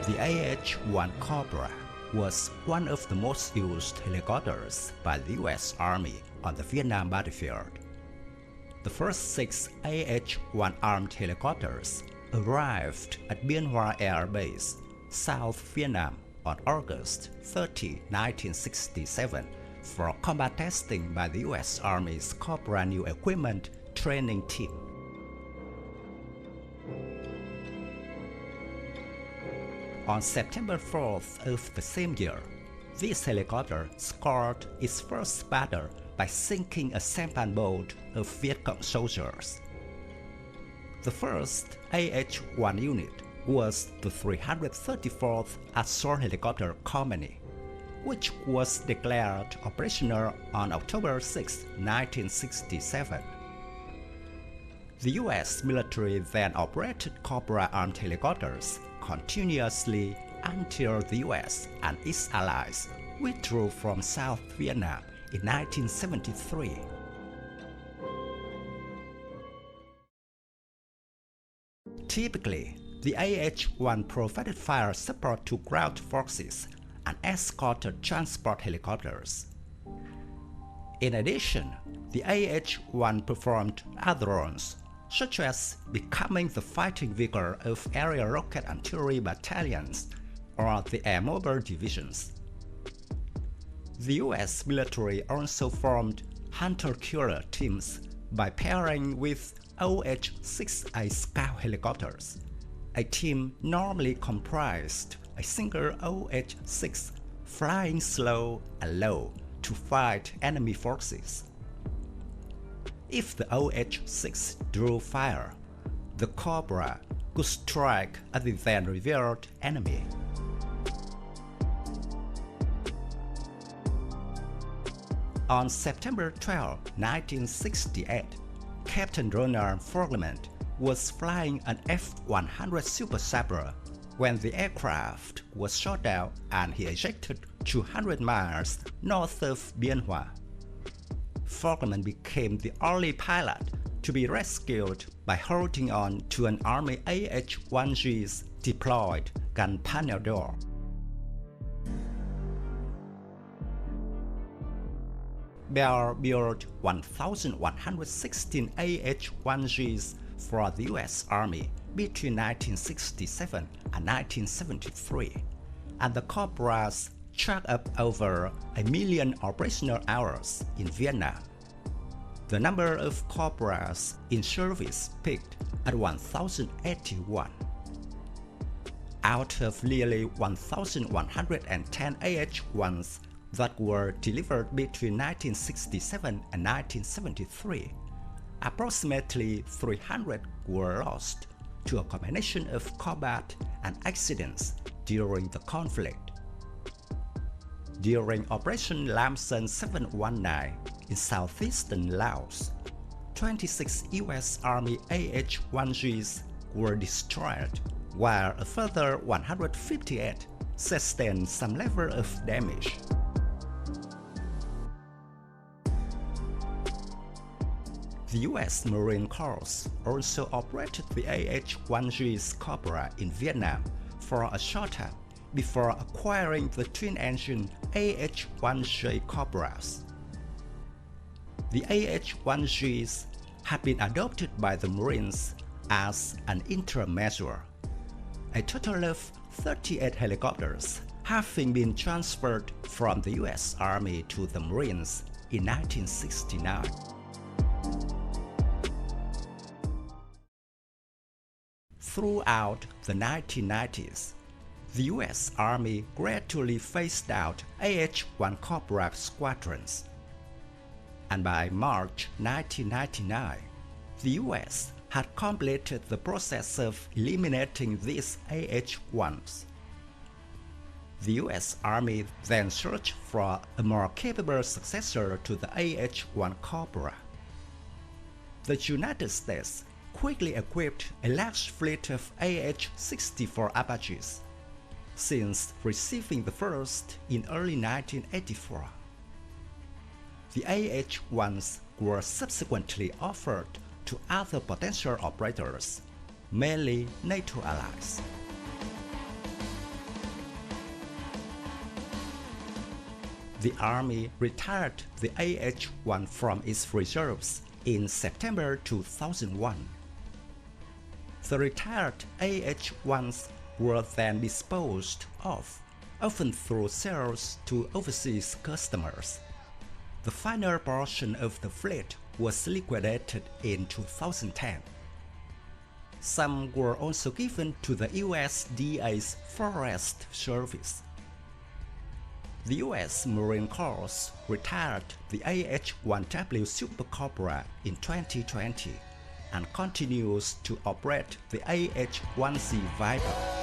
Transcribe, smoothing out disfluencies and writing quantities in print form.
The AH-1 Cobra was one of the most used helicopters by the U.S. Army on the Vietnam battlefield. The first 6 AH-1 armed helicopters arrived at Bien Hoa Air Base, South Vietnam on August 30, 1967 for combat testing by the U.S. Army's Cobra New Equipment Training Team. On September 4th of the same year, this helicopter scored its first battle by sinking a sampan boat of Viet Cong soldiers. The first AH-1 unit was the 334th Assault Helicopter Company, which was declared operational on October 6, 1967. The U.S. military then operated Cobra armed helicopters continuously until the U.S. and its allies withdrew from South Vietnam in 1973. Typically, the AH-1 provided fire support to ground forces and escorted transport helicopters. In addition, the AH-1 performed other roles, such as becoming the fighting vehicle of aerial rocket artillery battalions or the air mobile divisions. The U.S. military also formed hunter-killer teams by pairing with AH-6A Scout helicopters. A team normally comprised a single AH-6 flying slow and low to fight enemy forces. If the AH-6 drew fire, the Cobra could strike at the then revealed enemy. On September 12, 1968, Captain Ronald Fogelman was flying an F-100 Super Sabre when the aircraft was shot down and he ejected 200 miles north of Bien Hoa. Fogelman became the only pilot to be rescued by holding on to an Army AH-1G's deployed gun panel door. Bell built 1,116 AH-1Gs for the U.S. Army between 1967 and 1973, and the Cobras chalked up over 1 million operational hours in Vietnam. The number of Cobras in service peaked at 1,081. Out of nearly 1,110 AH-1s that were delivered between 1967 and 1973, approximately 300 were lost to a combination of combat and accidents during the conflict. During Operation Lam Sơn 719 in southeastern Laos, 26 U.S. Army AH-1Gs were destroyed, while a further 158 sustained some level of damage. The U.S. Marine Corps also operated the AH-1G's Cobra in Vietnam for a short time before acquiring the twin-engine AH-1J Cobras. The AH-1Gs have been adopted by the Marines as an interim measure. A total of 38 helicopters having been transferred from the U.S. Army to the Marines in 1969. Throughout the 1990s, the U.S. Army gradually phased out AH-1 Cobra squadrons, and by March 1999, the U.S. had completed the process of eliminating these AH-1s. The U.S. Army then searched for a more capable successor to the AH-1 Cobra. The United States quickly equipped a large fleet of AH-64 Apaches, since receiving the first in early 1984. The AH-1s were subsequently offered to other potential operators, mainly NATO allies. The Army retired the AH-1 from its reserves in September 2001. The retired AH-1s were then disposed of, often through sales to overseas customers. The final portion of the fleet was liquidated in 2010. Some were also given to the USDA's Forest Service. The U.S. Marine Corps retired the AH-1W Super Cobra in 2020 and continues to operate the AH-1C Viper.